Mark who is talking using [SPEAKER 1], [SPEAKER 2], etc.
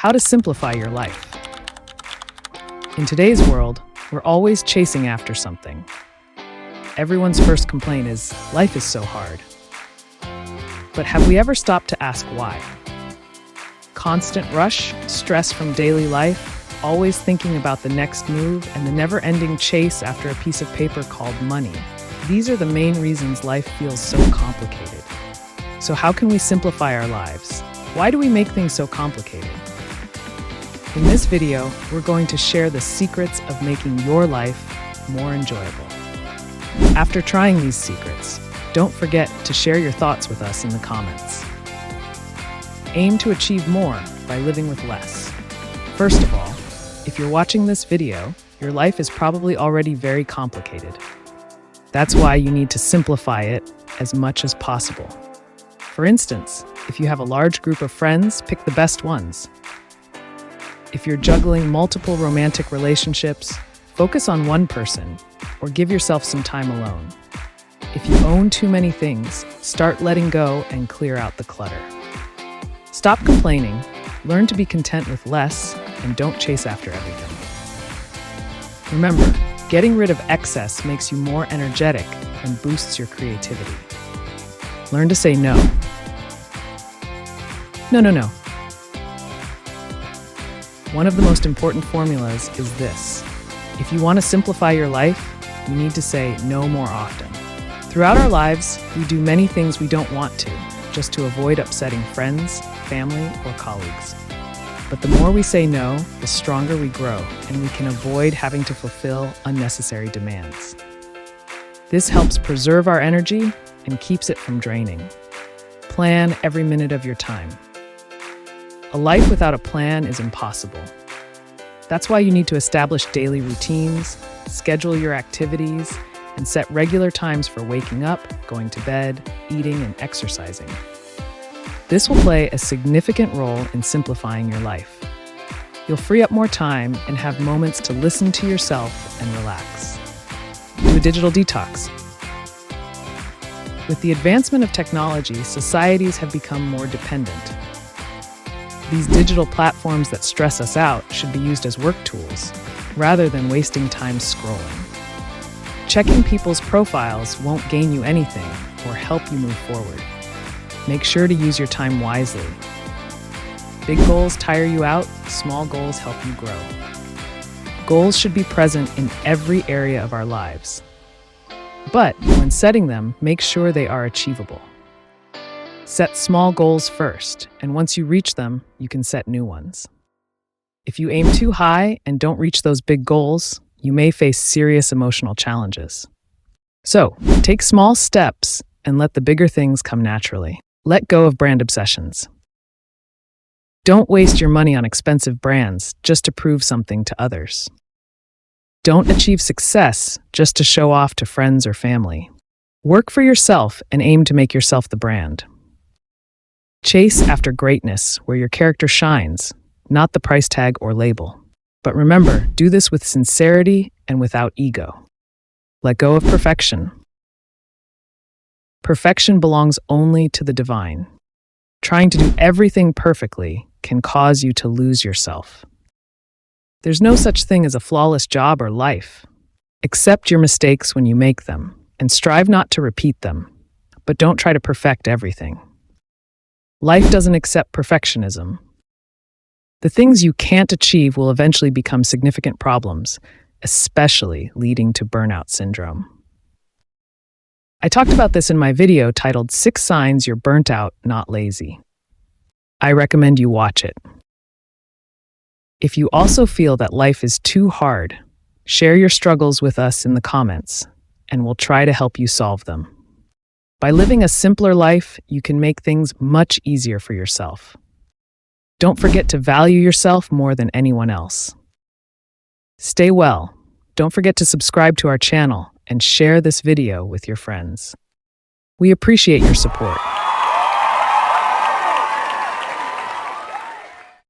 [SPEAKER 1] how to simplify your life. In today's world, we're always chasing after something. Everyone's first complaint is, life is so hard. But have we ever stopped to ask why? Constant rush, stress from daily life, always thinking about the next move, and the never-ending chase after a piece of paper called money. These are the main reasons life feels so complicated. So how can we simplify our lives? Why do we make things so complicated? In this video, we're going to share the secrets of making your life more enjoyable. After trying these secrets, don't forget to share your thoughts with us in the comments. Aim to achieve more by living with less. First of all, if you're watching this video, your life is probably already very complicated. That's why you need to simplify it as much as possible. For instance, if you have a large group of friends, pick the best ones. If you're juggling multiple romantic relationships, focus on one person or give yourself some time alone. If you own too many things, start letting go and clear out the clutter. Stop complaining, learn to be content with less, and don't chase after everything. Remember, getting rid of excess makes you more energetic and boosts your creativity. Learn to say no. No. One of the most important formulas is this. If you want to simplify your life, you need to say no more often. Throughout our lives, we do many things we don't want to, just to avoid upsetting friends, family, or colleagues. But the more we say no, the stronger we grow, and we can avoid having to fulfill unnecessary demands. This helps preserve our energy and keeps it from draining. Plan every minute of your time. A life without a plan is impossible. That's why you need to establish daily routines, schedule your activities, and set regular times for waking up, going to bed, eating, and exercising. This will play a significant role in simplifying your life. You'll free up more time and have moments to listen to yourself and relax. Do a digital detox. With the advancement of technology, societies have become more dependent. These digital platforms that stress us out should be used as work tools, rather than wasting time scrolling. Checking people's profiles won't gain you anything or help you move forward. Make sure to use your time wisely. Big goals tire you out, small goals help you grow. Goals should be present in every area of our lives. But when setting them, make sure they are achievable. Set small goals first, and once you reach them, you can set new ones. If you aim too high and don't reach those big goals, you may face serious emotional challenges. So, take small steps and let the bigger things come naturally. Let go of brand obsessions. Don't waste your money on expensive brands just to prove something to others. Don't achieve success just to show off to friends or family. Work for yourself and aim to make yourself the brand. Chase after greatness where your character shines, not the price tag or label. But remember, do this with sincerity and without ego. Let go of perfection. Perfection belongs only to the divine. Trying to do everything perfectly can cause you to lose yourself. There's no such thing as a flawless job or life. Accept your mistakes when you make them, and strive not to repeat them, but don't try to perfect everything. Life doesn't accept perfectionism. The things you can't achieve will eventually become significant problems, especially leading to burnout syndrome. I talked about this in my video titled 6 Signs You're Burnt Out, Not Lazy. I recommend you watch it. If you also feel that life is too hard, share your struggles with us in the comments, and we'll try to help you solve them. By living a simpler life, you can make things much easier for yourself. Don't forget to value yourself more than anyone else. Stay well. Don't forget to subscribe to our channel and share this video with your friends. We appreciate your support.